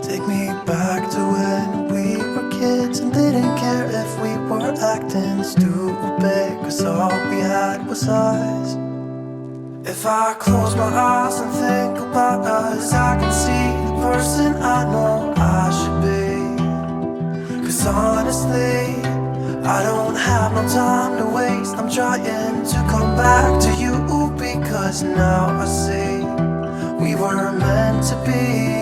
Take me back to when we were kids and didn't care if we were acting stupid, cause all we had was us. If I close my eyes and think about us, I can see the person I know I should be. Cause honestly, I don't have no time to waste. I'm trying to come back to you, because now I see we were meant to be.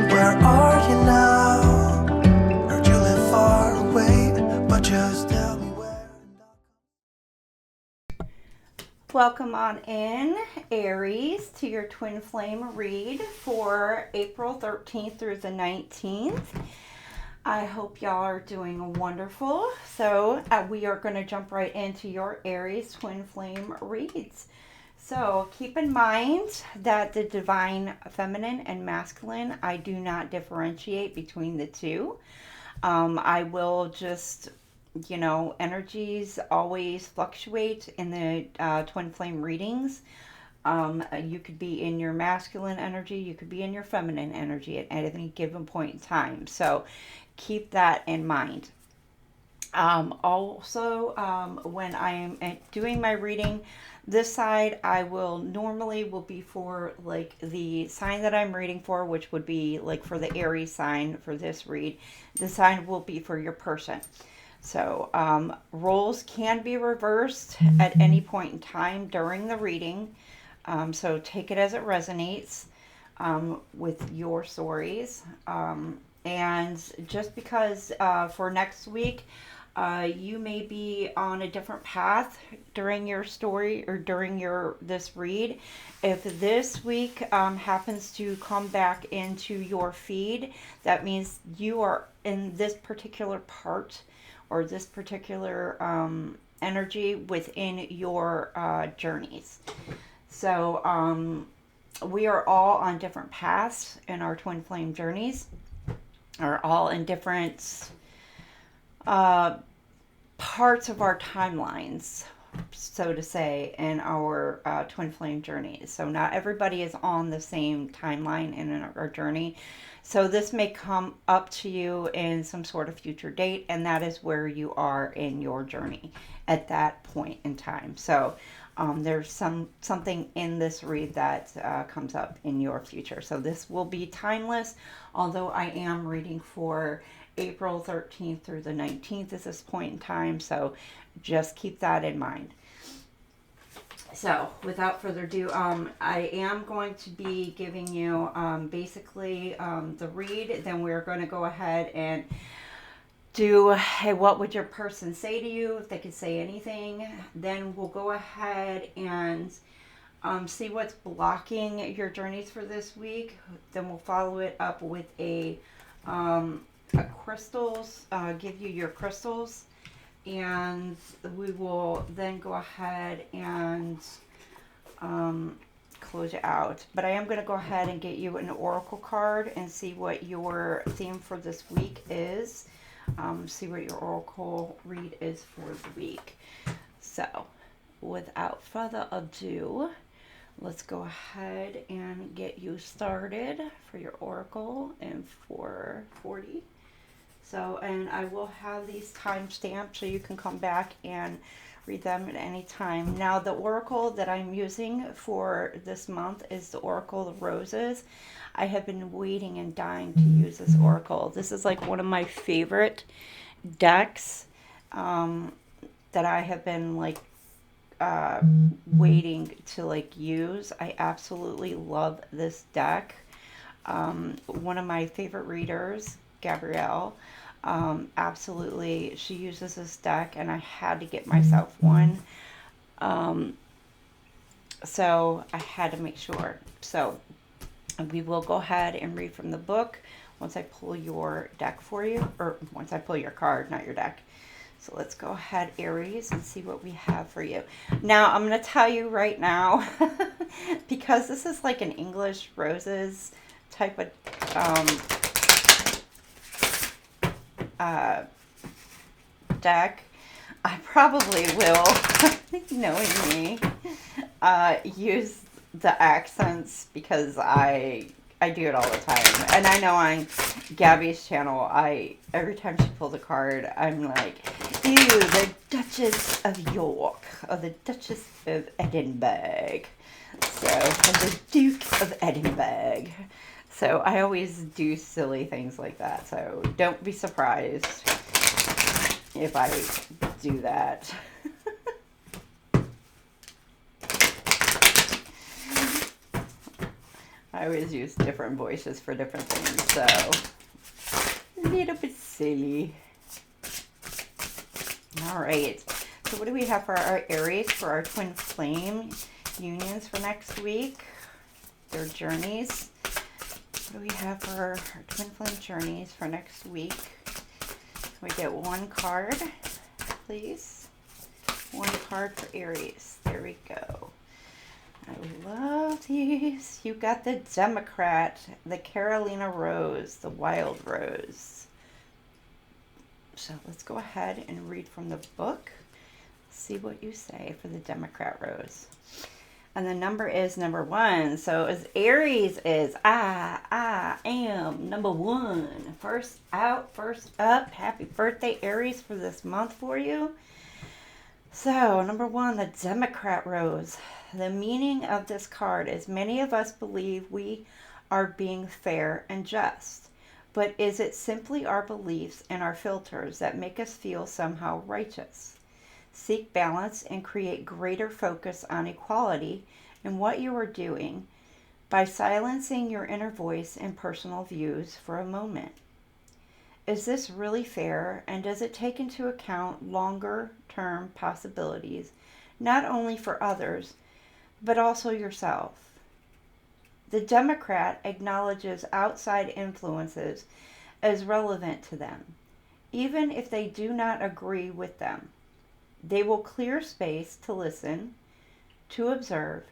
Where are you now? Heard you live far away, but just tell me where. Welcome on in, Aries, to your twin flame read for April 13th through the 19th. I hope y'all are doing wonderful. So we are going to jump right into your Aries twin flame reads. So keep in mind that the divine feminine and masculine, I do not differentiate between the two. I will just, energies always fluctuate in the twin flame readings. You could be in your masculine energy, you could be in your feminine energy at any given point in time. So keep that in mind. Also, when I am doing my reading, this side I will be for like the sign that I'm reading for, which would be like for the Aries sign for this read. The sign will be for your person. So roles can be reversed at any point in time during the reading. So take it as it resonates with your stories. And just because for next week, you may be on a different path during your story or during this read. If this week happens to come back into your feed, that means you are in this particular part or this particular energy within your journeys. So we are all on different paths in our twin flame journeys, are all in different parts of our timelines, so to say, in our twin flame journeys. So not everybody is on the same timeline in our journey. So this may come up to you in some sort of future date, and that is where you are in your journey at that point in time. So there's something in this read that comes up in your future. So this will be timeless, although I am reading for April 13th through the 19th at this point in time. So just keep that in mind. So without further ado, I am going to be giving you basically the read. Then we're going to go ahead and do, hey, what would your person say to you, if they could say anything. Then we'll go ahead and see what's blocking your journeys for this week. Then we'll follow it up with a crystals, give you your crystals. And we will then go ahead and close it out. But I am going to go ahead and get you an oracle card and see what your theme for this week is. See what your oracle read is for the week. So without further ado, let's go ahead and get you started for your oracle in 440. So, and I will have these timestamped so you can come back and read them at any time. Now, the oracle that I'm using for this month is the Oracle of Roses. I have been waiting and dying to use this oracle. This is like one of my favorite decks that I have been like waiting to like use. I absolutely love this deck. One of my favorite readers, Gabrielle, absolutely, she uses this deck, and I had to get myself one. So I had to make sure. So we will go ahead and read from the book once I pull your deck for you, or once I pull your card, not your deck. So let's go ahead, Aries, and see what we have for you. Now, I'm going to tell you right now, because this is like an English roses type of deck, I probably will, knowing me, use the accents because I do it all the time. And I know on Gabby's channel, every time she pulls a card, I'm like, ew, the Duchess of York, or the Duchess of Edinburgh. So, or the Duke of Edinburgh. So I always do silly things like that. So don't be surprised if I do that. I always use different voices for different things, so a little bit silly. All right. So what do we have for our Aries, for our twin flame unions for next week? Their journeys. What do we have for our twin flame journeys for next week? Can we get one card, please? One card for Aries. There we go. I love these. You got the Democrat, the Carolina Rose, the Wild Rose. So let's go ahead and read from the book. See what you say for the Democrat Rose. And the number is number 1. So as Aries is, I am number 1. First out, first up. Happy birthday, Aries, for this month for you. So number 1, the Democrat Rose. The meaning of this card is many of us believe we are being fair and just. But is it simply our beliefs and our filters that make us feel somehow righteous? Seek balance and create greater focus on equality in what you are doing by silencing your inner voice and personal views for a moment. Is this really fair, and does it take into account longer-term possibilities, not only for others, but also yourself? The Democrat acknowledges outside influences as relevant to them, even if they do not agree with them. They will clear space to listen, to observe,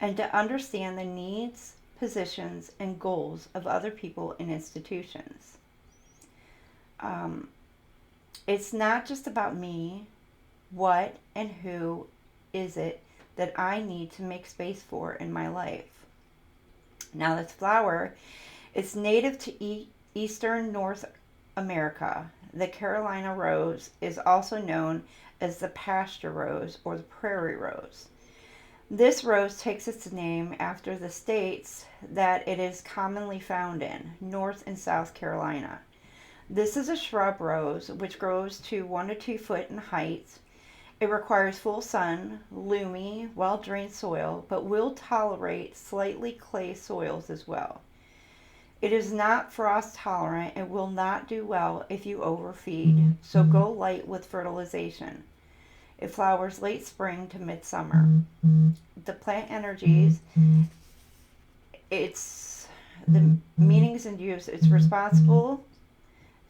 and to understand the needs, positions, and goals of other people and institutions. It's not just about me. What and who is it that I need to make space for in my life? Now, this flower is native to eastern North America. The Carolina Rose is also known as the pasture rose or the prairie rose. This rose takes its name after the states that it is commonly found in, North and South Carolina. This is a shrub rose which grows to 1 to 2 foot in height. It requires full sun, loamy, well-drained soil, but will tolerate slightly clay soils as well. It is not frost tolerant and will not do well if you overfeed, so go light with fertilization. It flowers late spring to midsummer. The plant energies, the meanings and use, it's responsible,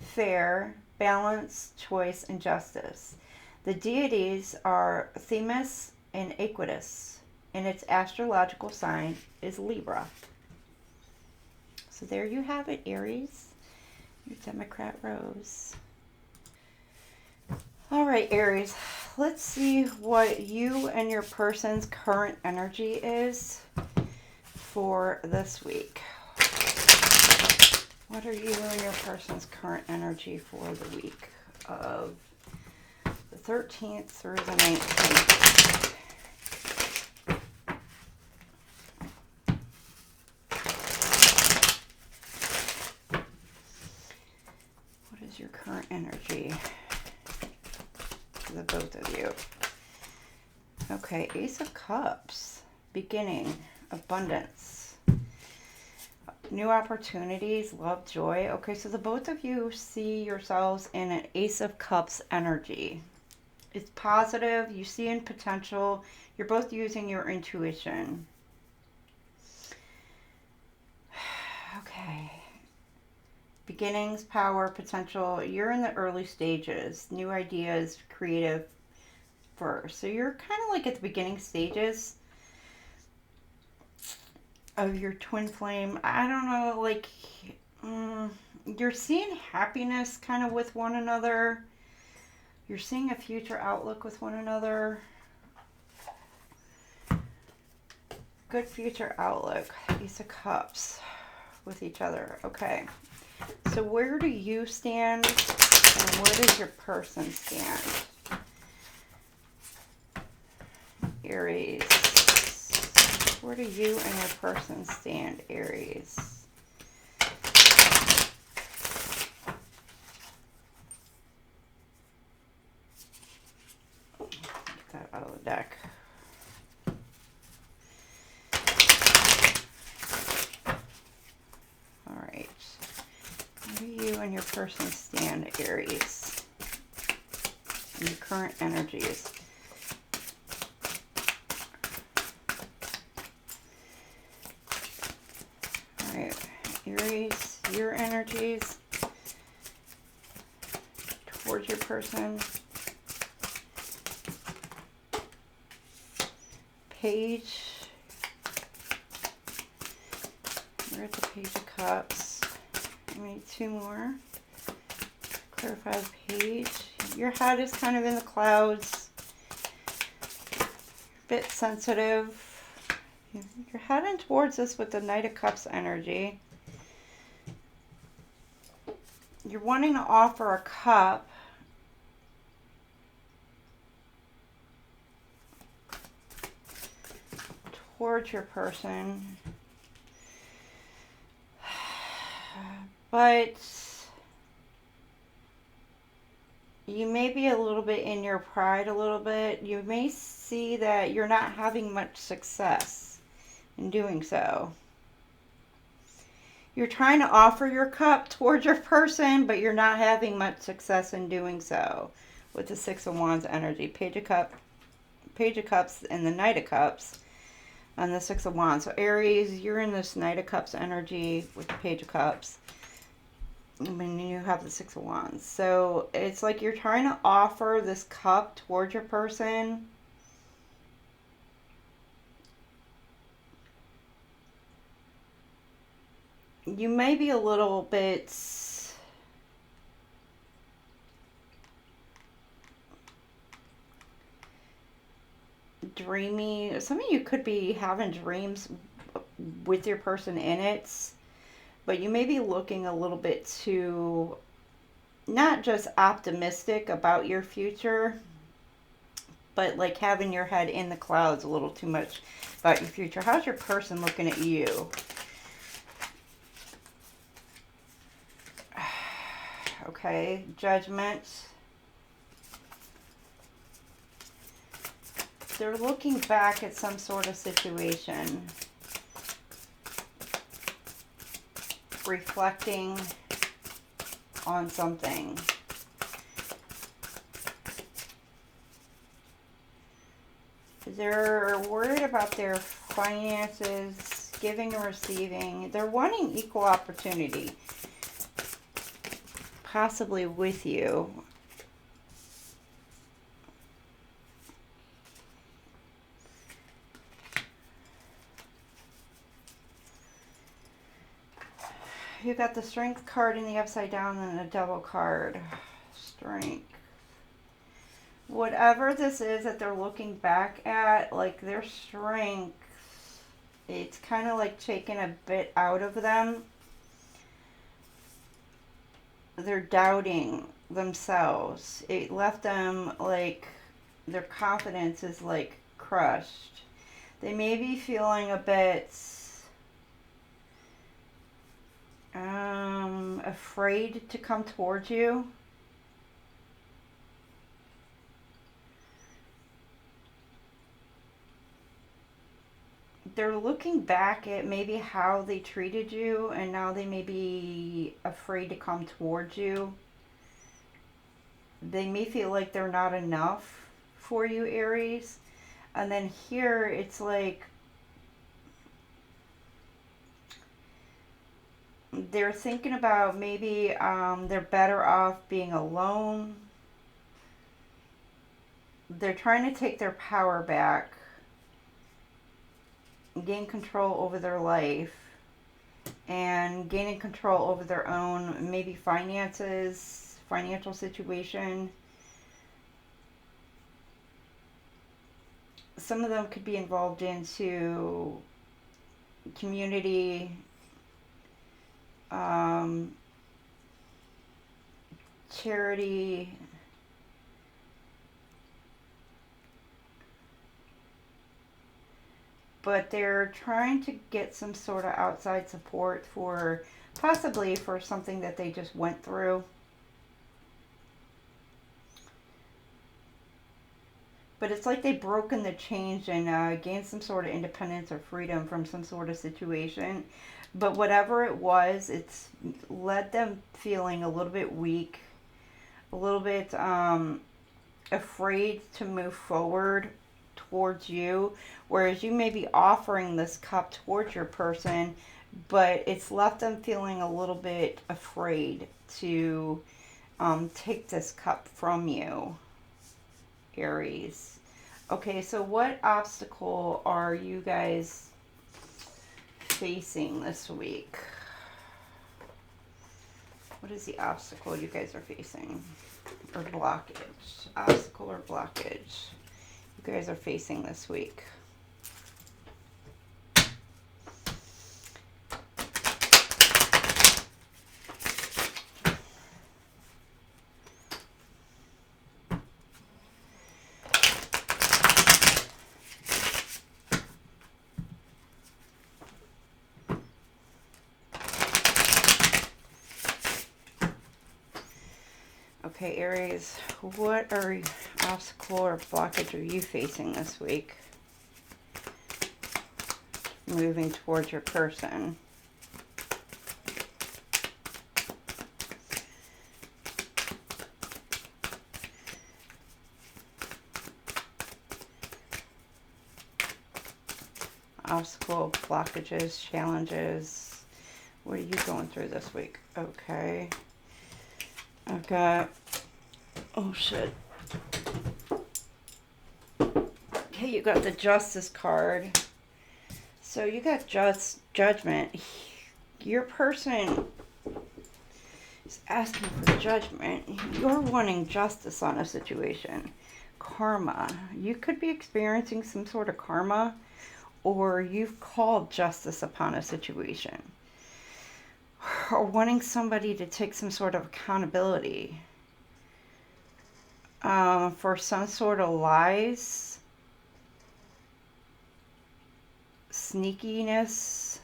fair, balance, choice, and justice. The deities are Themis and Aquarius, and its astrological sign is Libra. So there you have it, Aries, your Democrat Rose. All right, Aries, let's see what you and your person's current energy is for this week. What are you and your person's current energy for the week of the 13th through the 19th? What is your current energy for the both of you? Okay, Ace of Cups, beginning, abundance. New opportunities, love, joy. Okay, so the both of you see yourselves in an Ace of Cups energy. It's positive. You see in potential. You're both using your intuition. Okay. Beginnings, power, potential. You're in the early stages. New ideas, creative first. So you're kind of like at the beginning stages of your twin flame. I don't know, like, you're seeing happiness kind of with one another. You're seeing a future outlook with one another. Good future outlook. Ace of Cups with each other. Okay. So where do you stand and where does your person stand? Aries. Where do you and your person stand, Aries? Get that out of the deck. All right. Where do you and your person stand, Aries? In your current energies. All right. Aries, your energies towards your person. Page. We're at the Page of Cups. I need two more. Clarify the page. Your head is kind of in the clouds. A bit sensitive. You're heading towards this with the Knight of Cups energy. You're wanting to offer a cup. Towards your person. But you may be a little bit in your pride a little bit. You may see that you're not having much success in doing so. You're trying to offer your cup towards your person, but you're not having much success in doing so with the Six of Wands energy. Page of Cups and the Knight of Cups on the Six of Wands. So Aries, you're in this Knight of Cups energy with the Page of Cups. When you have the Six of Wands. So it's like you're trying to offer this cup towards your person. You may be a little bit dreamy. Some of you could be having dreams with your person in it. But you may be looking a little bit too, not just optimistic about your future, but like having your head in the clouds a little too much about your future. How's your person looking at you? Okay, Judgment. They're looking back at some sort of situation. Reflecting on something. They're worried about their finances, giving and receiving. They're wanting equal opportunity, possibly with you. You got the Strength card in the upside down and a Devil card. Strength. Whatever this is that they're looking back at, like their strength, it's kind of like taken a bit out of them. They're doubting themselves. It left them like their confidence is like crushed. They may be feeling a bit afraid to come towards you. They're looking back at maybe how they treated you, and now they may be afraid to come towards you. They may feel like they're not enough for you, Aries. And then here it's like they're thinking about maybe they're better off being alone. They're trying to take their power back, gain control over their life, and gaining control over their own maybe finances, financial situation. some of them could be involved into community, charity, but they're trying to get some sort of outside support for possibly for something that they just went through. But it's like they've broken the chains and gained some sort of independence or freedom from some sort of situation. But whatever it was, it's led them feeling a little bit weak, a little bit afraid to move forward towards you. Whereas you may be offering this cup towards your person, but it's left them feeling a little bit afraid to take this cup from you, Aries. Okay, so what obstacle are you guys facing this week? What is the obstacle you guys are facing? Or blockage? Obstacle or blockage you guys are facing this week? Okay, Aries, what obstacle or blockage are you facing this week? Moving towards your person. Obstacle, blockages, challenges. What are you going through this week? Okay. I've got, oh shit. Okay, you got the Justice card. So you got judgment. Your person is asking for judgment. You're wanting justice on a situation. Karma. You could be experiencing some sort of karma, or you've called justice upon a situation. Or wanting somebody to take some sort of accountability for some sort of lies, sneakiness.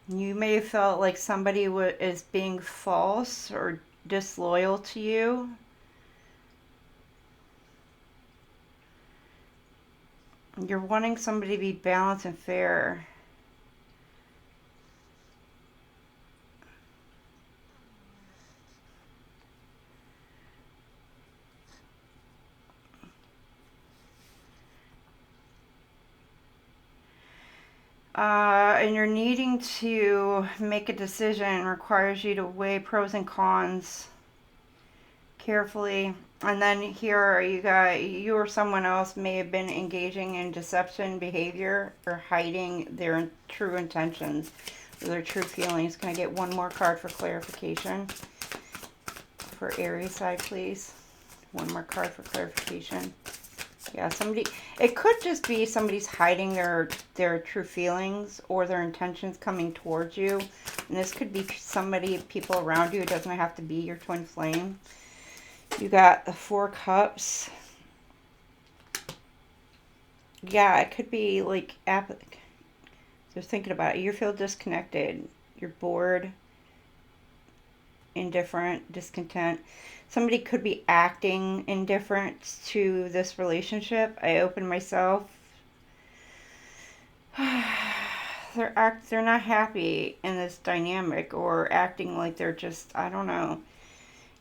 You may have felt like somebody is being false or disloyal to you. You're wanting somebody to be balanced and fair. And you're needing to make a decision requires you to weigh pros and cons carefully. And then here you or someone else may have been engaging in deception behavior or hiding their true intentions or their true feelings. Can I get one more card for clarification? For Aries side, please. One more card for clarification. Yeah, it could just be somebody's hiding their true feelings or their intentions coming towards you. And this could be people around you. It doesn't have to be your twin flame. You got the 4 cups. Yeah, it could be like, just thinking about it. You feel disconnected. You're bored, indifferent, discontent. Somebody could be acting indifferent to this relationship. I open myself. They're not happy in this dynamic or acting like they're just, I don't know.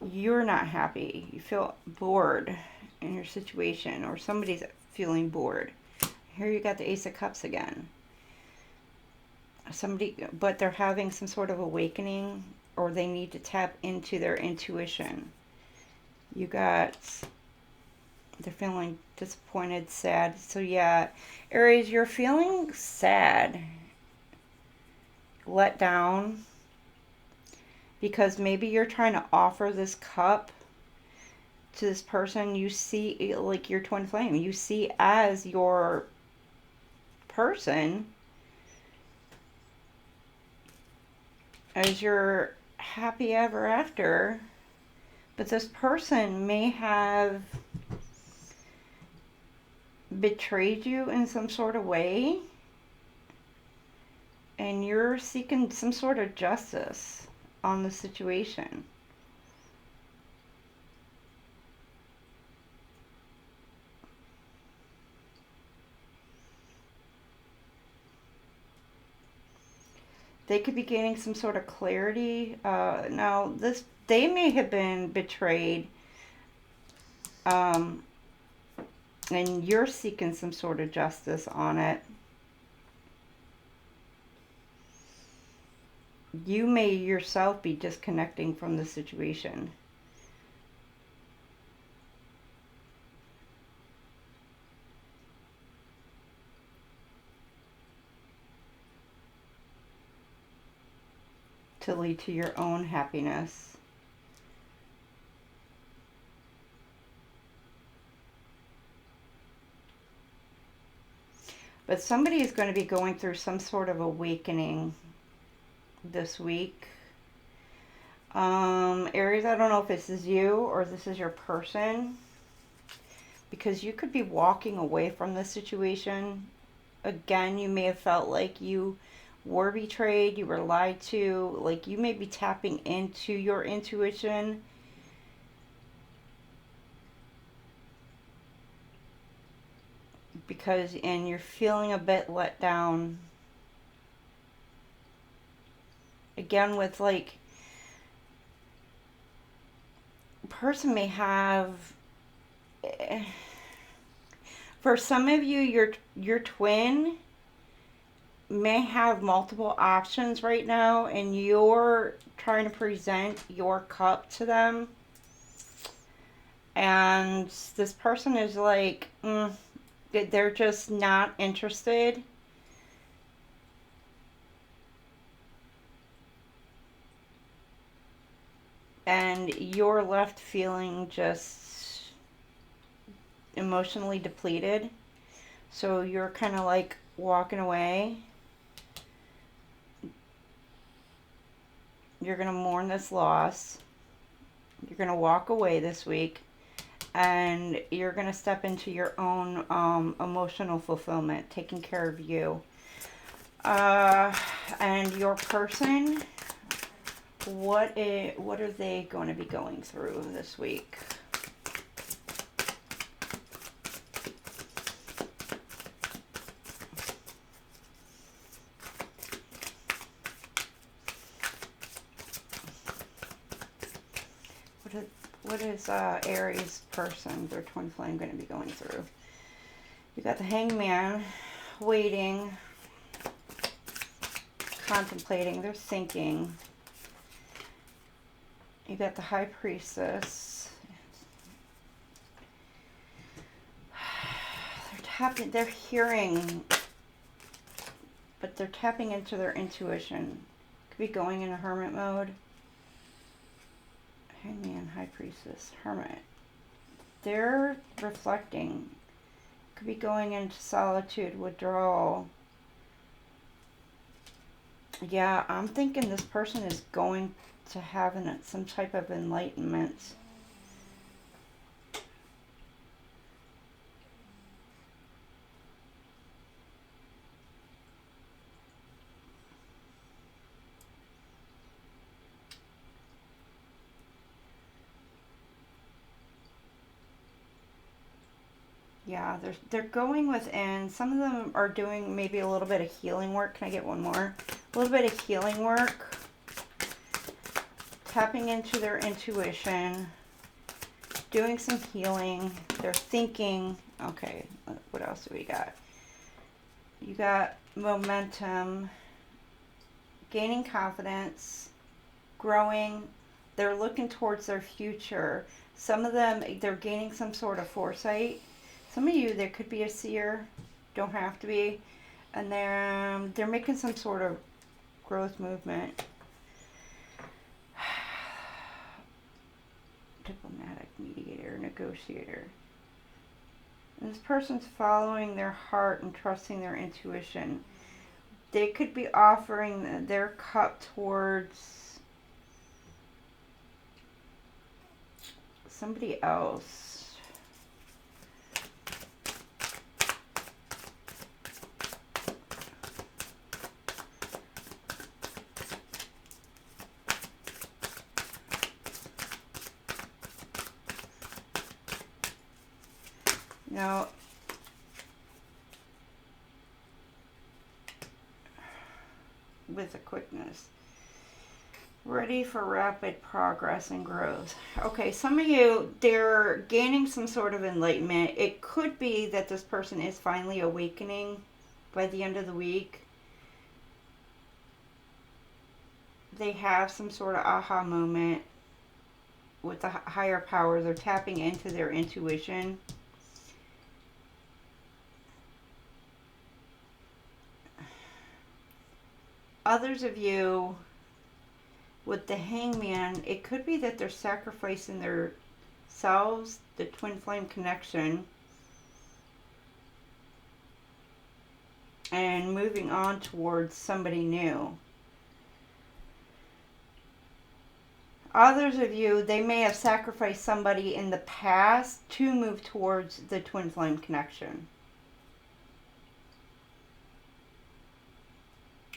You're not happy. You feel bored in your situation, or somebody's feeling bored. Here you got the Ace of Cups again. But they're having some sort of awakening, or they need to tap into their intuition. They're feeling disappointed, sad. So yeah, Aries, you're feeling sad, let down, because maybe you're trying to offer this cup to this person you see, like your twin flame, you see as your person, as your happy ever after. But this person may have betrayed you in some sort of way, and you're seeking some sort of justice on the situation. They could be gaining some sort of clarity. Now, they may have been betrayed, and you're seeking some sort of justice on it. You may yourself be disconnecting from the situation. To lead to your own happiness. But somebody is going to be going through some sort of awakening this week. Aries, I don't know if this is you or this is your person, because you could be walking away from this situation. Again, you may have felt like you were betrayed, you were lied to, like you may be tapping into your intuition. And you're feeling a bit let down. Again, with like, a person may have, for some of you, your twin may have multiple options right now, and you're trying to present your cup to them, and this person is like, they're just not interested. And you're left feeling just emotionally depleted. So you're kind of like walking away. You're going to mourn this loss. You're going to walk away this week. And you're going to step into your own emotional fulfillment, taking care of you. And your person, what are they going to be going through this week? What is Aries person, their twin flame, going to be going through? You got the Hangman, waiting, contemplating, they're thinking. You got the High Priestess. They're hearing, but they're tapping into their intuition. Could be going in a hermit mode. Hangman, High Priestess, Hermit. They're reflecting. Could be going into solitude, withdrawal. Yeah, I'm thinking this person is going to have some type of enlightenment. Yeah, they're going within. Some of them are doing maybe a little bit of healing work. Can I get one more? A little bit of healing work. Tapping into their intuition. Doing some healing. They're thinking. Okay, what else do we got? You got momentum. Gaining confidence. Growing. They're looking towards their future. Some of them, they're gaining some sort of foresight. Some of you, there could be a seer, don't have to be, and they're making some sort of growth movement. Diplomatic, mediator, negotiator. And this person's following their heart and trusting their intuition. They could be offering their cup towards somebody else. Now, with a quickness, ready for rapid progress and growth. Okay, some of you, they're gaining some sort of enlightenment. It could be that this person is finally awakening by the end of the week. They have some sort of aha moment with the higher power. They're tapping into their intuition. Others of you, with the Hangman, it could be that they're sacrificing themselves, the twin flame connection, and moving on towards somebody new. Others of you, they may have sacrificed somebody in the past to move towards the twin flame connection.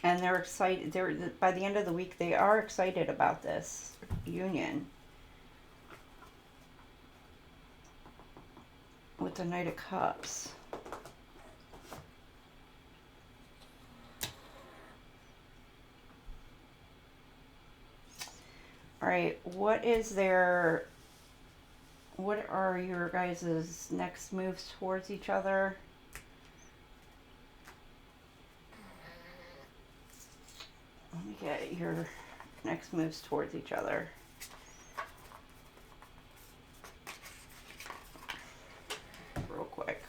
And they're excited. By the end of the week, they are excited about this union. With the Knight of Cups. All right, what are your guys' next moves towards each other? Let me get your next moves towards each other. Real quick.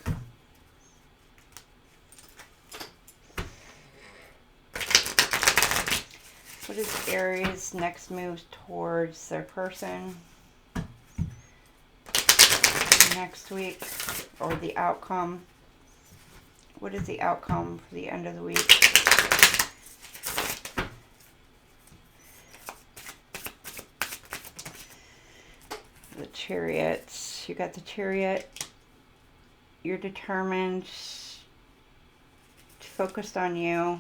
What is Aries' next moves towards their person next week, or the outcome? What is the outcome for the end of the week? The Chariot. You got the Chariot. You're determined, focused on you.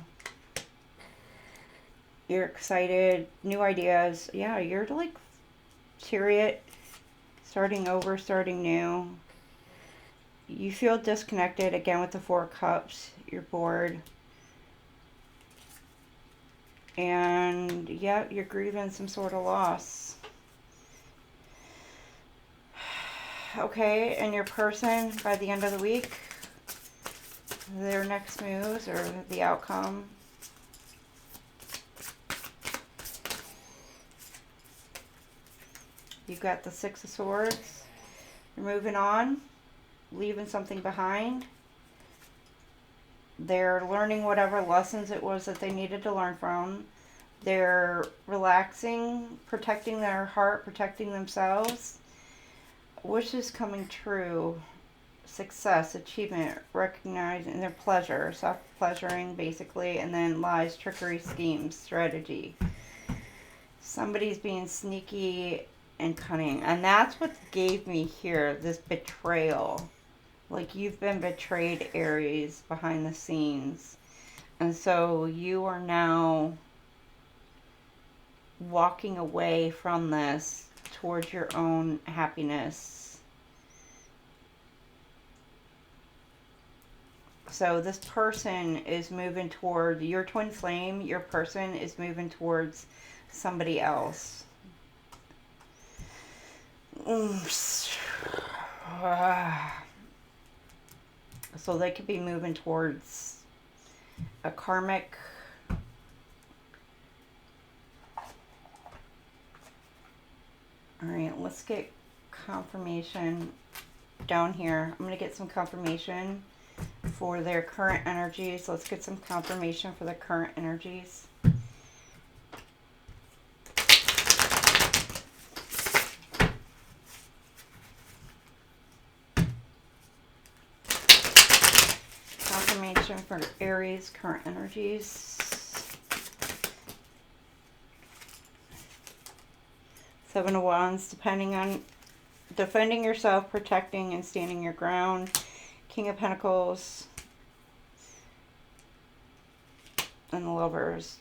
You're excited, new ideas. Yeah, you're like Chariot, starting over, starting new. You feel disconnected again with the Four of Cups. You're bored. And yeah, you're grieving some sort of loss. Okay, and your person, by the end of the week, their next moves or the outcome. You've got the Six of Swords. You're moving on, leaving something behind. They're learning whatever lessons it was that they needed to learn from. They're relaxing, protecting their heart, protecting themselves. Wishes coming true, success, achievement, recognizing their pleasure, self-pleasuring basically, and then lies, trickery, schemes, strategy. Somebody's being sneaky and cunning, and that's what gave me here, this betrayal. Like, you've been betrayed, Aries, behind the scenes, and so you are now walking away from this towards your own happiness. So this person is moving toward your twin flame. Your person is moving towards somebody else. So they could be moving towards a karmic. All right, let's get confirmation down here. I'm going to get some confirmation for their current energies. Let's get some confirmation for the current energies. information for Aries, current energies. Seven of Wands, depending on defending yourself, protecting and standing your ground. King of Pentacles. And the Lovers.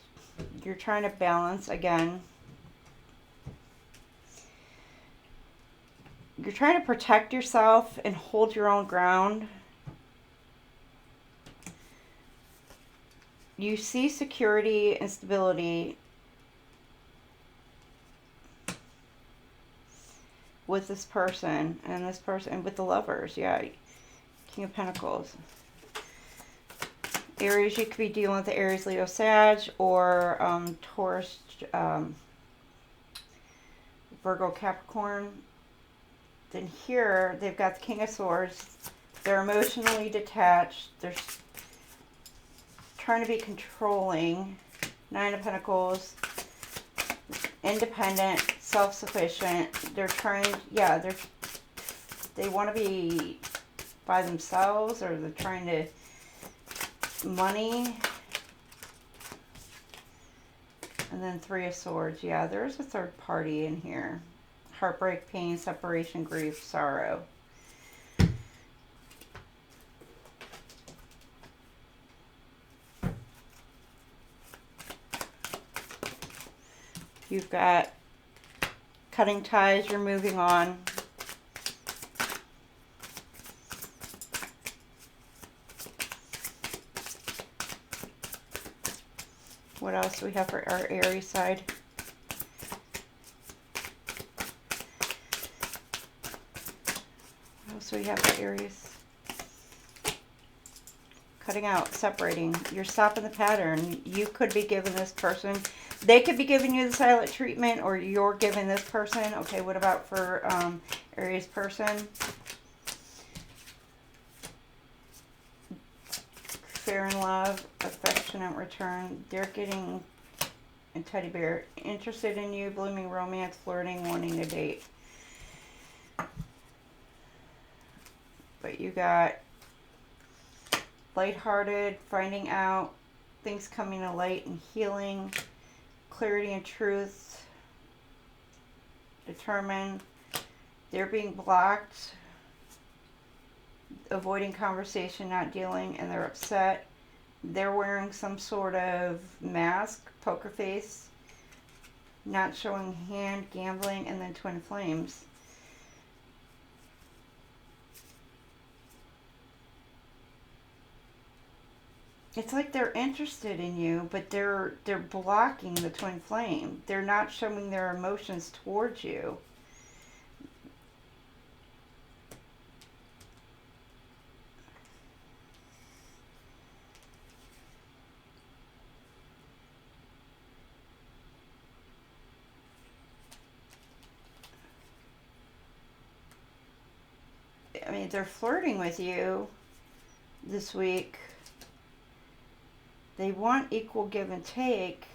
You're trying to balance again. You're trying to protect yourself and hold your own ground. You see security and stability with this person and this person and with the Lovers. Yeah, King of Pentacles. Aries, you could be dealing with the Aries, Leo, Sag, or Taurus, Virgo, Capricorn. Then here, they've got the King of Swords. They're emotionally detached. They're trying to be controlling. Nine of Pentacles. Independent, self-sufficient. They're trying, yeah, they want to be by themselves, or they're trying to money. And then Three of Swords. Yeah, there's a third party in here. Heartbreak, pain, separation, grief, sorrow. You've got cutting ties, you're moving on. What else do we have for our Aries side? What else do we have for Aries? Cutting out, separating. You're stopping the pattern. You could be giving this person, they could be giving you the silent treatment, or you're giving this person. Okay, what about for Aries person? Fair in love, affectionate return. They're getting a teddy bear. Interested in you, blooming romance, flirting, wanting to date. But you got lighthearted, finding out, things coming to light and healing, clarity and truth, determined. They're being blocked, avoiding conversation, not dealing, and they're upset. They're wearing some sort of mask, poker face, not showing hand, gambling, and then twin flames. It's like they're interested in you, but they're blocking the twin flame. They're not showing their emotions towards you. I mean, they're flirting with you this week. They want equal give and take.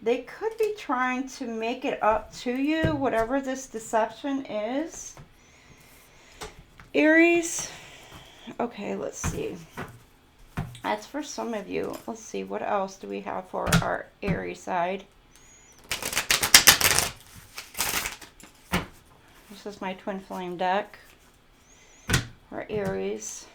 They could be trying to make it up to you, whatever this deception is. Aries. Okay, let's see. That's for some of you. Let's see, what else do we have for our Aries side? This is my twin flame deck for Aries.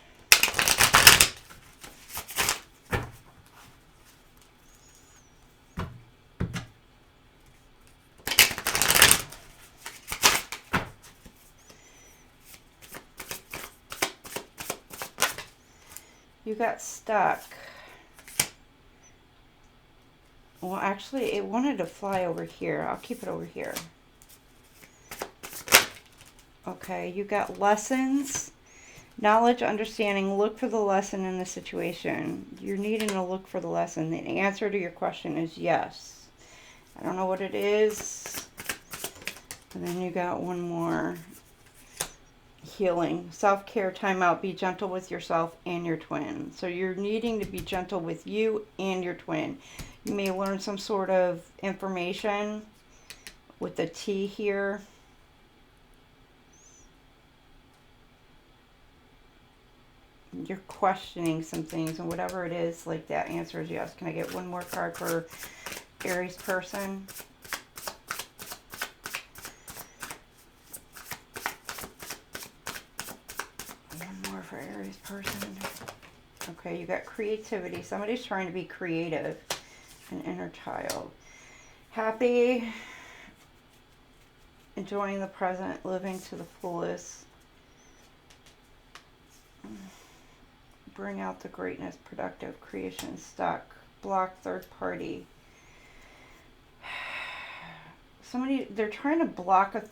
You got stuck. Well, actually, it wanted to fly over here. I'll keep it over here. Okay, you got lessons, knowledge, understanding. Look for the lesson in the situation. You're needing to look for the lesson. The answer to your question is yes. I don't know what it is. And then you got one more. Healing, self-care, time out, be gentle with yourself and your twin. So you're needing to be gentle with you and your twin. You may learn some sort of information with the T here. you're questioning some things, and whatever it is, like, that answer is yes. Can I get one more card for Aries person? One more for Aries person. Okay, you got creativity. Somebody's trying to be creative. An inner child. Happy. Enjoying the present. Living to the fullest. Bring out the greatness. Productive. Creation. Stuck. Block. Third party. Somebody, they're trying to block a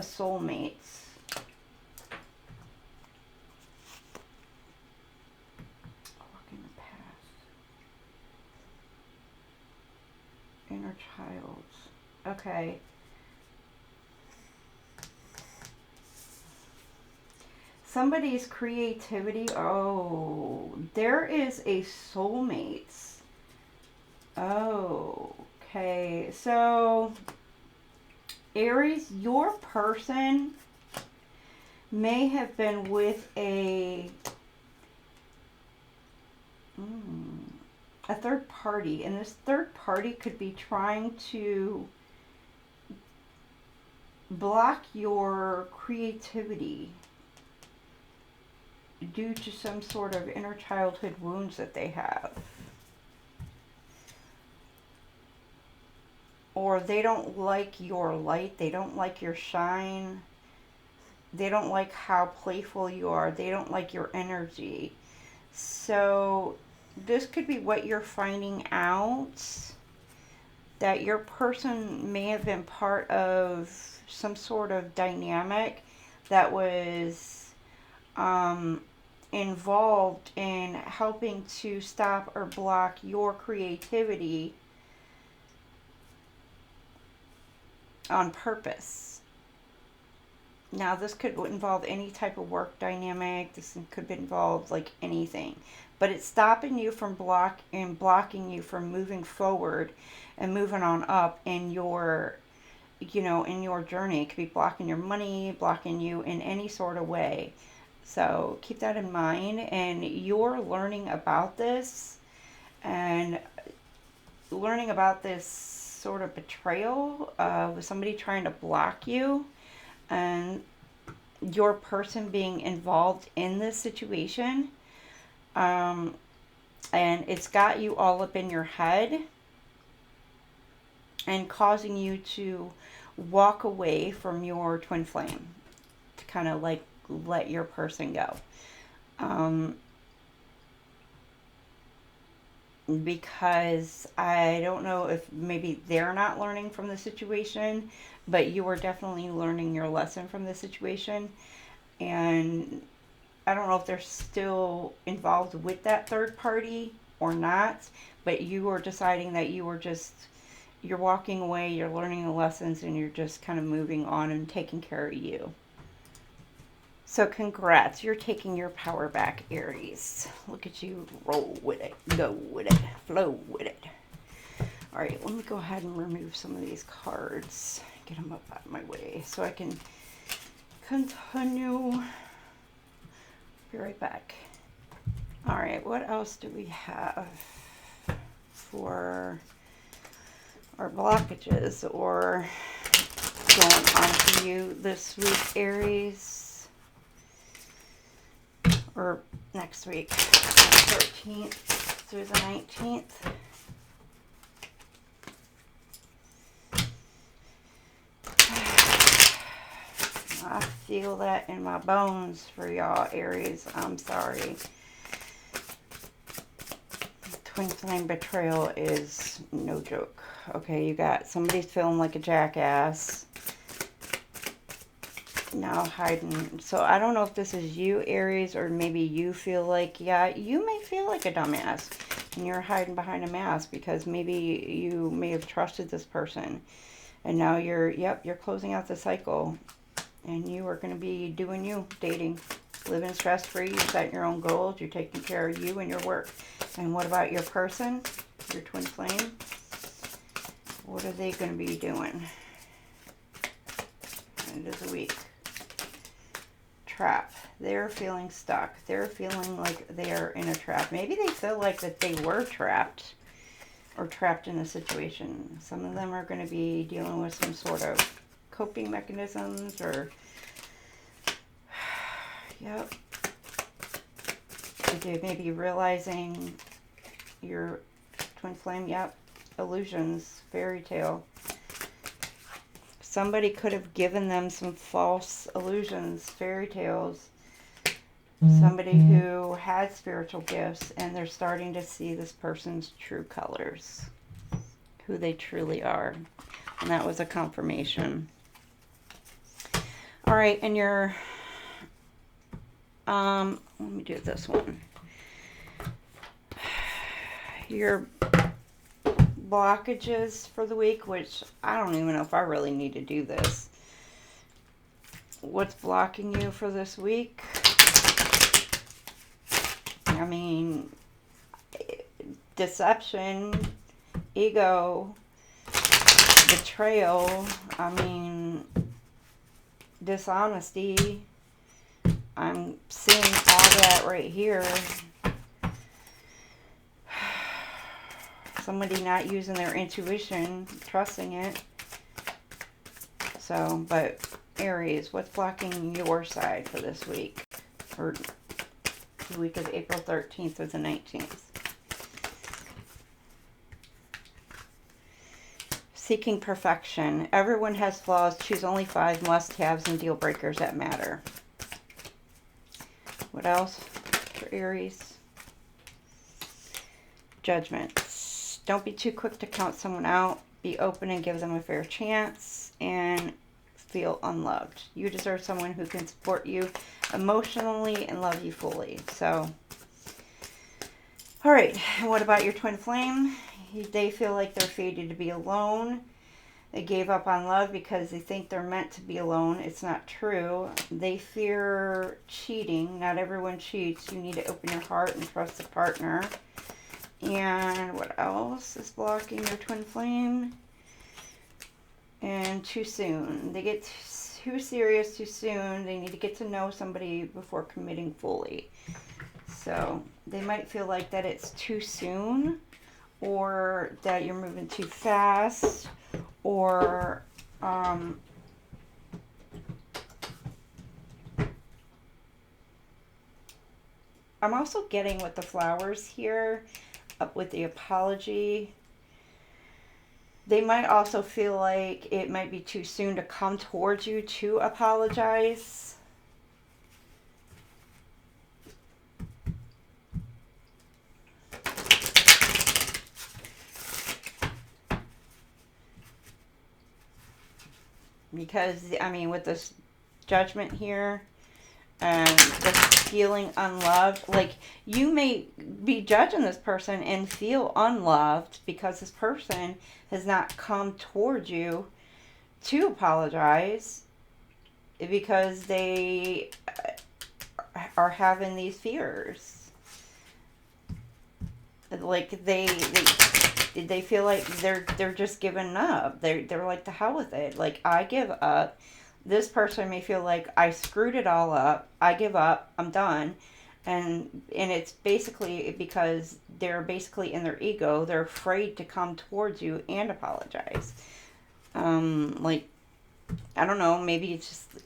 soulmate. Inner child. Okay. Somebody's creativity. Oh, there is a soulmate. Oh, okay. So, Aries, your person may have been with a third party, and this third party could be trying to block your creativity due to some sort of inner childhood wounds that they have. Or they don't like your light, they don't like your shine, they don't like how playful you are, they don't like your energy. So this could be what you're finding out, that your person may have been part of some sort of dynamic that was involved in helping to stop or block your creativity on purpose. Now, this could involve any type of work dynamic. This could involve like anything, but it's stopping you from blocking you from moving forward and moving on up in your, in your journey. It could be blocking your money, blocking you in any sort of way. So keep that in mind, and you're learning about this and learning about this sort of betrayal of somebody trying to block you, and your person being involved in this situation, and it's got you all up in your head and causing you to walk away from your twin flame, to kind of like let your person go, because I don't know if maybe they're not learning from the situation, but you are definitely learning your lesson from the situation. And I don't know if they're still involved with that third party or not, but you are deciding that you're walking away, you're learning the lessons, and you're just kind of moving on and taking care of you. So congrats, you're taking your power back, Aries. Look at you, roll with it, go with it, flow with it. All right, let me go ahead and remove some of these cards, get them up out of my way so I can continue. Be right back. All right, what else do we have for our blockages or going on for you this week, Aries? Or next week, the 13th through the 19th. I feel that in my bones for y'all, Aries. I'm sorry. Twin flame betrayal is no joke. Okay, you got somebody's feeling like a jackass. Now hiding. So I don't know if this is you, Aries, or maybe you feel like, yeah, you may feel like a dumbass and you're hiding behind a mask because maybe you may have trusted this person and now you're closing out the cycle and you are going to be doing you, dating, living stress-free. You're setting your own goals. You're taking care of you and your work. And what about your person, your twin flame? What are they going to be doing? End of the week. Trap. They're feeling stuck. They're feeling like they're in a trap. Maybe they feel like that they were trapped or trapped in a situation. Some of them are going to be dealing with some sort of coping mechanisms or, yep. They may be realizing your twin flame, yep. Illusions, fairy tale. Somebody could have given them some false illusions, fairy tales. Somebody who had spiritual gifts and they're starting to see this person's true colors, who they truly are. And that was a confirmation. All right, and your, let me do this one. Your blockages for the week, which I don't even know if I really need to do this. What's blocking you for this week? I mean, deception, ego, betrayal, I mean, dishonesty. I'm seeing all that right here. Somebody not using their intuition, trusting it. So, but Aries, what's blocking your side for this week? Or the week of April 13th or the 19th. Seeking perfection. Everyone has flaws. Choose only 5 must-haves and deal breakers that matter. What else for Aries? Judgment. Don't be too quick to count someone out. Be open and give them a fair chance. And feel unloved. You deserve someone who can support you emotionally and love you fully. So, all right. What about your twin flame? They feel like they're fated to be alone. They gave up on love because they think they're meant to be alone. It's not true. They fear cheating. Not everyone cheats. You need to open your heart and trust a partner. And what else is blocking your twin flame? And too soon. They get too serious too soon. They need to get to know somebody before committing fully. So they might feel like that it's too soon, or that you're moving too fast, or I'm also getting with the flowers here, up with the apology. They might also feel like it might be too soon to come towards you to apologize. Because, I mean, with this judgment here, and this feeling unloved, like, you may be judging this person and feel unloved because this person has not come towards you to apologize because they are having these fears. Like, they feel like they're just giving up. They're like, the hell with it. Like, I give up. This person may feel like, I screwed it all up. I give up. I'm done. And it's basically because they're basically in their ego. They're afraid to come towards you and apologize. Like, I don't know. Maybe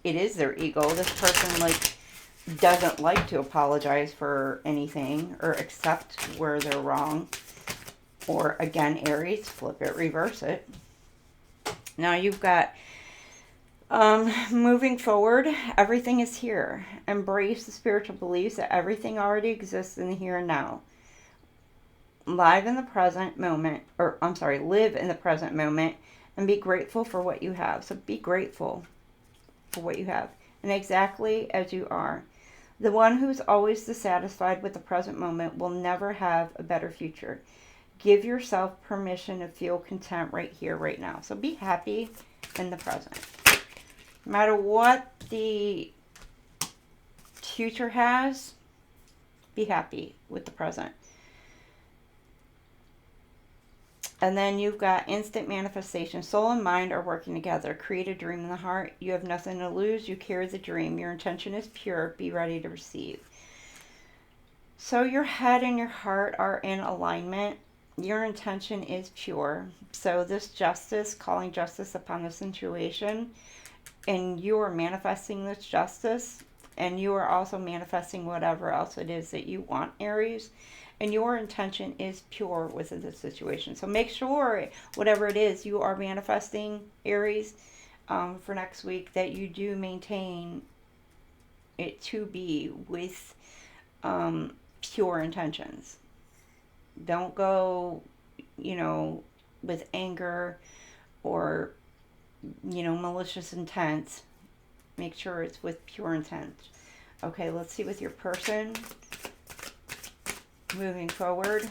it is their ego. This person, like, doesn't like to apologize for anything or accept where they're wrong. Or, again, Aries, flip it, reverse it. Now you've got, moving forward, everything is here. Embrace the spiritual beliefs that everything already exists in the here and now. Live in the present moment, live in the present moment and be grateful for what you have. So be grateful for what you have and exactly as you are. The one who's always dissatisfied with the present moment will never have a better future. Give yourself permission to feel content right here, right now. So be happy in the present. No matter what the future has, be happy with the present. And then you've got instant manifestation. Soul and mind are working together. Create a dream in the heart. You have nothing to lose. You carry the dream. Your intention is pure. Be ready to receive. So your head and your heart are in alignment. Your intention is pure. So this justice, calling justice upon the situation, and you are manifesting this justice, and you are also manifesting whatever else it is that you want, Aries. And your intention is pure within the situation. So make sure, whatever it is you are manifesting, Aries, for next week, that you do maintain it to be with pure intentions. Don't go, with anger or, malicious intent. Make sure it's with pure intent. Okay, let's see with your person. Moving forward.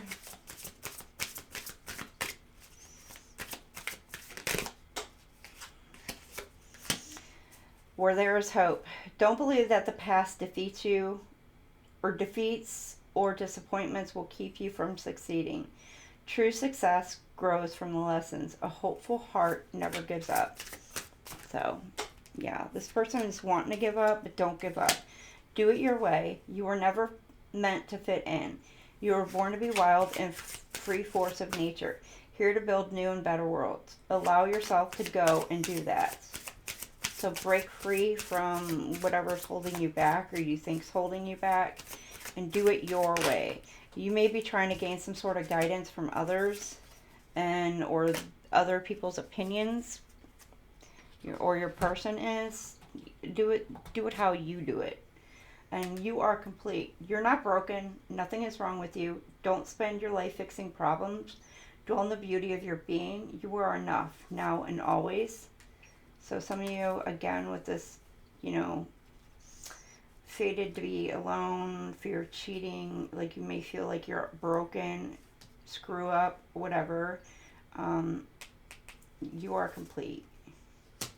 Where there is hope. Don't believe that the past defeats you, or defeats or disappointments will keep you from succeeding. True success grows from the lessons. A hopeful heart never gives up. So, yeah, this person is wanting to give up, but don't give up. Do it your way. You were never meant to fit in. You were born to be wild and free force of nature, here to build new and better worlds. Allow yourself to go and do that. So break free from whatever's holding you back or you think's holding you back, and do it your way. You may be trying to gain some sort of guidance from others or other people's opinions, or your person is. Do it how you do it. And you are complete. You're not broken. Nothing is wrong with you. Don't spend your life fixing problems. Dwell on the beauty of your being. You are enough, now and always. So some of you, again, with this, fated to be alone, fear of cheating, like you may feel like you're broken, screw up, whatever. You are complete.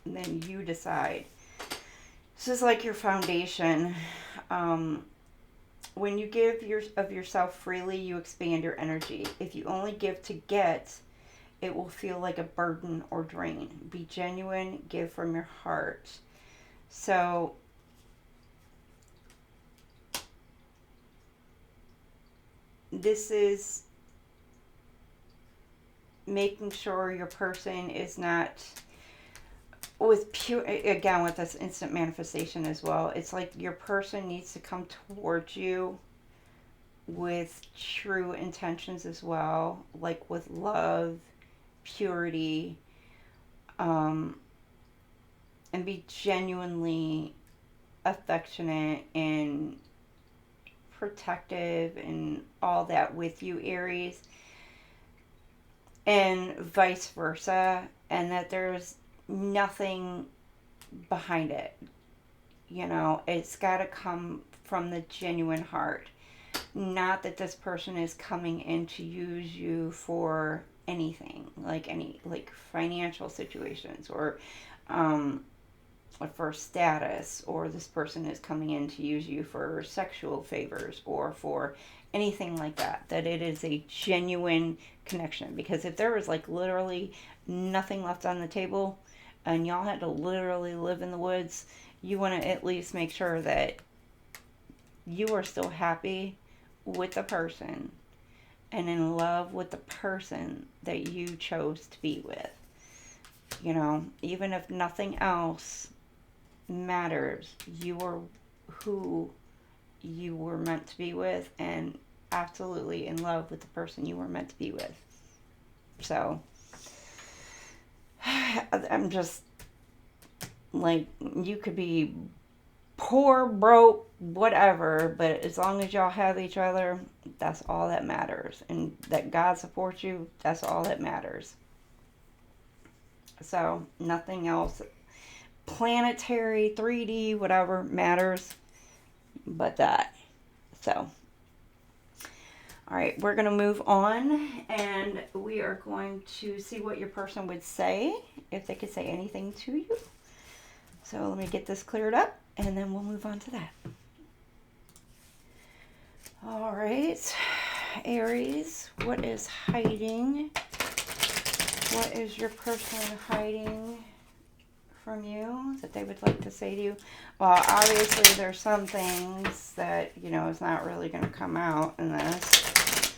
And then you decide. This is like your foundation. When you give of yourself freely, you expand your energy. If you only give to get, it will feel like a burden or drain. Be genuine, give from your heart. So, this is making sure your person is not with pure, again, with this instant manifestation as well. It's like your person needs to come towards you with true intentions as well, like with love, purity, and be genuinely affectionate and protective and all that with you, Aries, and vice versa, and that there's nothing behind it. It's got to come from the genuine heart. Not that this person is coming in to use you for anything, like financial situations, or for status, or this person is coming in to use you for sexual favors or for anything like that. That it is a genuine connection. Because if there was literally nothing left on the table and y'all had to literally live in the woods, you want to at least make sure that you are still happy with the person and in love with the person that you chose to be with. Even if nothing else matters, you are who you were meant to be with, and absolutely in love with the person you were meant to be with. So, I'm just you could be poor, broke, whatever, but as long as y'all have each other, that's all that matters. And that God supports you, that's all that matters. So, nothing else planetary, 3D, whatever matters but that. So, all right, we're going to move on, and we are going to see what your person would say, if they could say anything to you. So let me get this cleared up, and then we'll move on to that. All right, Aries, what is hiding What is your person hiding from you that they would like to say to you? Well, obviously there's some things that, you know, is not really going to come out in this.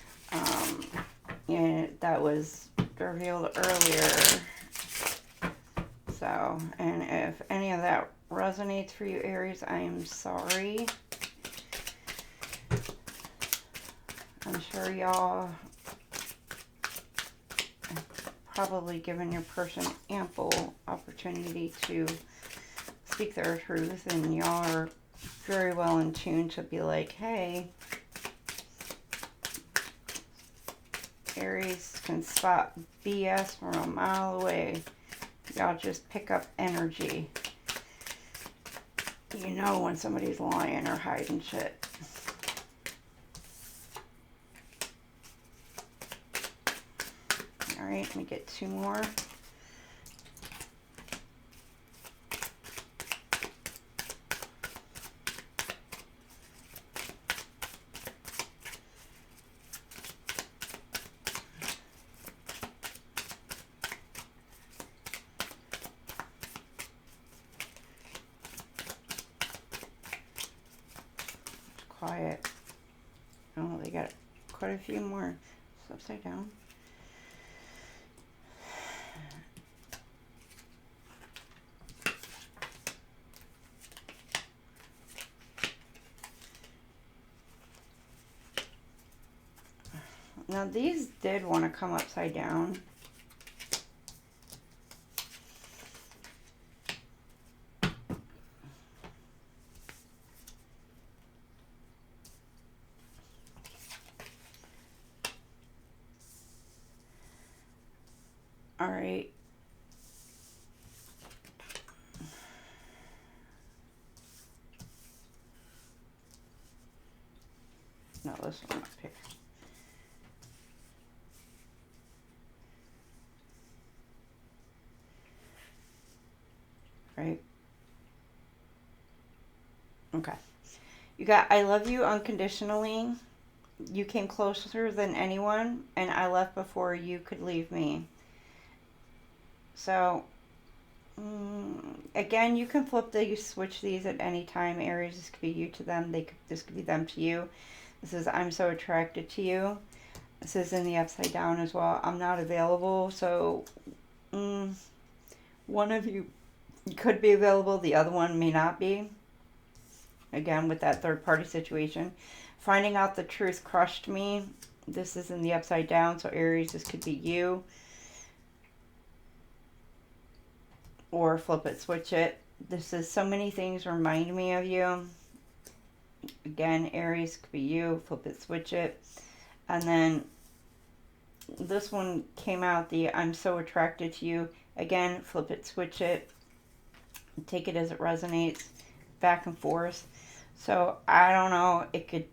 And that was revealed earlier. So, and if any of that resonates for you, Aries, I am sorry. I'm sure y'all probably given your person ample opportunity to speak their truth, and y'all are very well in tune to be like, hey, Aries can spot BS from a mile away. Y'all just pick up energy. You know when somebody's lying or hiding shit. Alright, let me get two more. Quiet. Oh, they got quite a few more. It's upside down. Now these did want to come upside down. All right. No, this one up here. Right. Okay. You got, I love you unconditionally. You came closer than anyone, and I left before you could leave me. So, again, you can flip these, switch these at any time. Aries, this could be you to them. This could be them to you. This is, I'm so attracted to you. This is in the upside down as well. I'm not available. So, one of you could be available. The other one may not be. Again, with that third party situation. Finding out the truth crushed me. This is in the upside down. So, Aries, this could be you. Or flip it, switch it. This is so many things remind me of you. Again, Aries could be you. Flip it, switch it. And then this one came out, the I'm so attracted to you. Again, flip it, switch it. Take it as it resonates. Back and forth. So, I don't know. It could...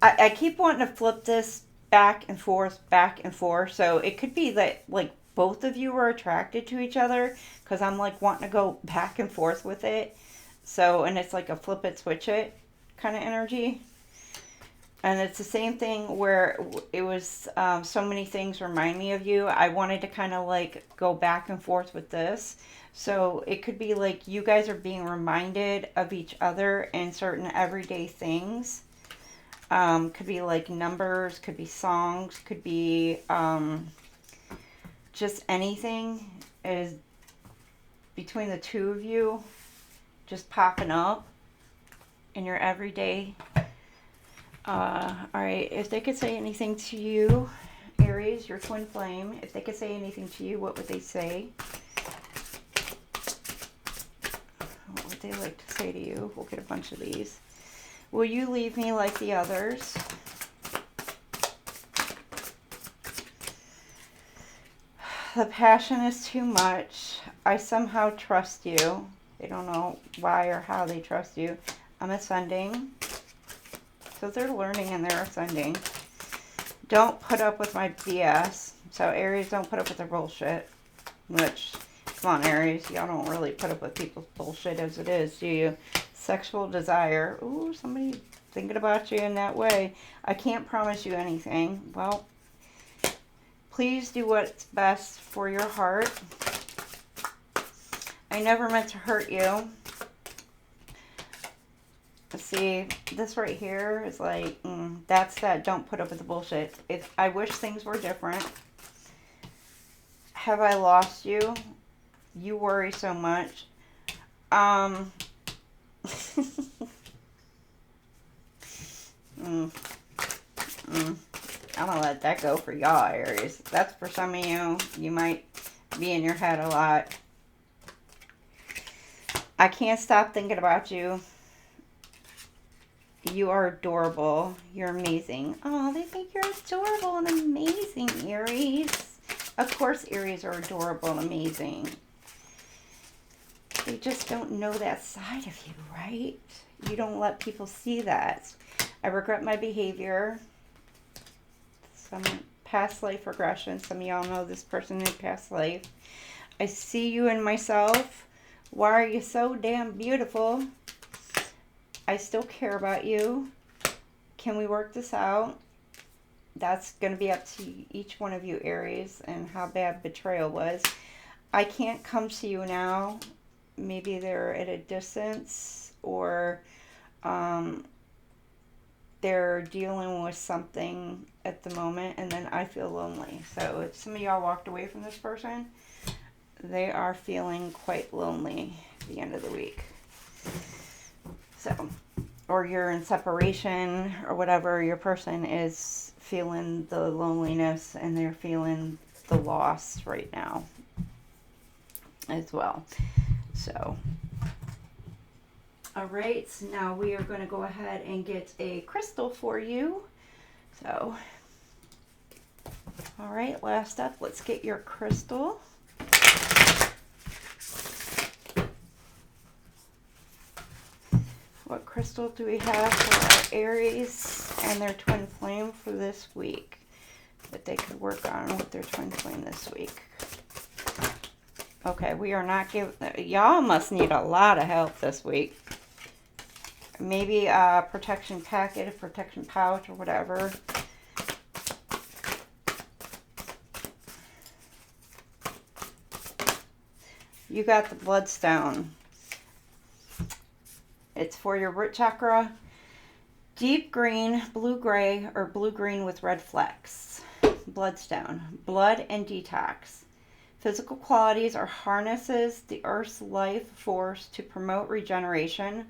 I keep wanting to flip this back and forth, back and forth. So, it could be that, like, both of you were attracted to each other, because I'm like wanting to go back and forth with it. So, and it's like a flip it, switch it kind of energy. And it's the same thing where it was so many things remind me of you. I wanted to kind of like go back and forth with this. So it could be like you guys are being reminded of each other in certain everyday things. Could be like numbers, could be songs, could be... just anything is between the two of you just popping up in your everyday. Alright, if they could say anything to you, Aries, your twin flame, if they could say anything to you, what would they say? What would they like to say to you? We'll get a bunch of these. Will you leave me like the others? The passion is too much. I somehow trust you. They don't know why or how they trust you. I'm ascending. So they're learning and they're ascending. Don't put up with my BS. So Aries, don't put up with their bullshit. Which, come on Aries, y'all don't really put up with people's bullshit as it is, do you? Sexual desire. Ooh, somebody thinking about you in that way. I can't promise you anything. Well, Please do what's best for your heart. I never meant to hurt you. See, this right here is like, that's that don't put up with the bullshit. If I wish things were different. Have I lost you? You worry so much. I'm gonna let that go for y'all, Aries. That's for some of you. You might be in your head a lot. I can't stop thinking about you. You are adorable. You're amazing. Oh, they think you're adorable and amazing, Aries. Of course, Aries are adorable and amazing. They just don't know that side of you, right? You don't let people see that. I regret my behavior. Some past life regression. Some of y'all know this person in past life. I see you in myself. Why are you so damn beautiful? I still care about you. Can we work this out? That's going to be up to each one of you, Aries, and how bad betrayal was. I can't come to you now. Maybe they're at a distance, or they're dealing with something at the moment, and then I feel lonely. So if some of y'all walked away from this person, they are feeling quite lonely at the end of the week. So, or you're in separation or whatever, your person is feeling the loneliness and they're feeling the loss right now as well. So, all right, so now we are going to go ahead and get a crystal for you. So, all right, last up, let's get your crystal. What crystal do we have for our Aries and their twin flame for this week that they could work on with their twin flame this week? Okay, we are not giving... Y'all must need a lot of help this week. Maybe a protection packet, a protection pouch, or whatever. You got the bloodstone. It's for your root chakra. Deep green, blue-gray, or blue-green with red flecks. Bloodstone. Blood and detox. Physical qualities are harnesses the earth's life force to promote regeneration.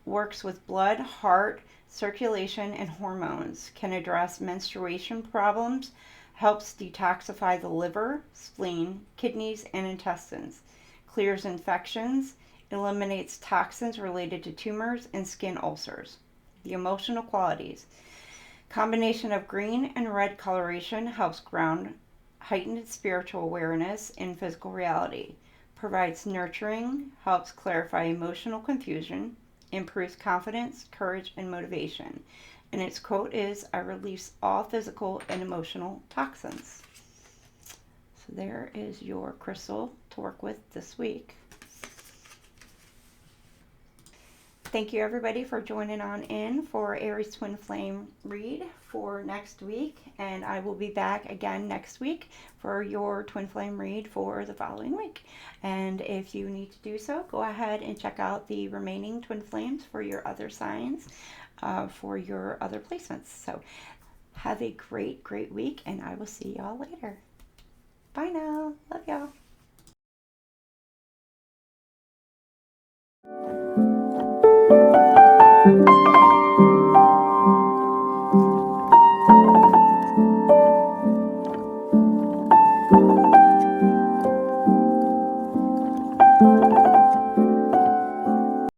Works with blood, heart, circulation, and hormones. Can address menstruation problems. Helps detoxify the liver, spleen, kidneys, and intestines. Clears infections. Eliminates toxins related to tumors and skin ulcers. The emotional qualities. Combination of green and red coloration helps ground heightened spiritual awareness in physical reality. Provides nurturing, helps clarify emotional confusion, improves confidence, courage, and motivation. And its quote is, I release all physical and emotional toxins. So there is your crystal to work with this week. Thank you everybody for joining on in for Aries Twin Flame read for next week. And I will be back again next week for your Twin Flame read for the following week. And if you need to do so, go ahead and check out the remaining Twin Flames for your other signs, for your other placements. So have a great, great week, and I will see y'all later. Bye now. Love y'all.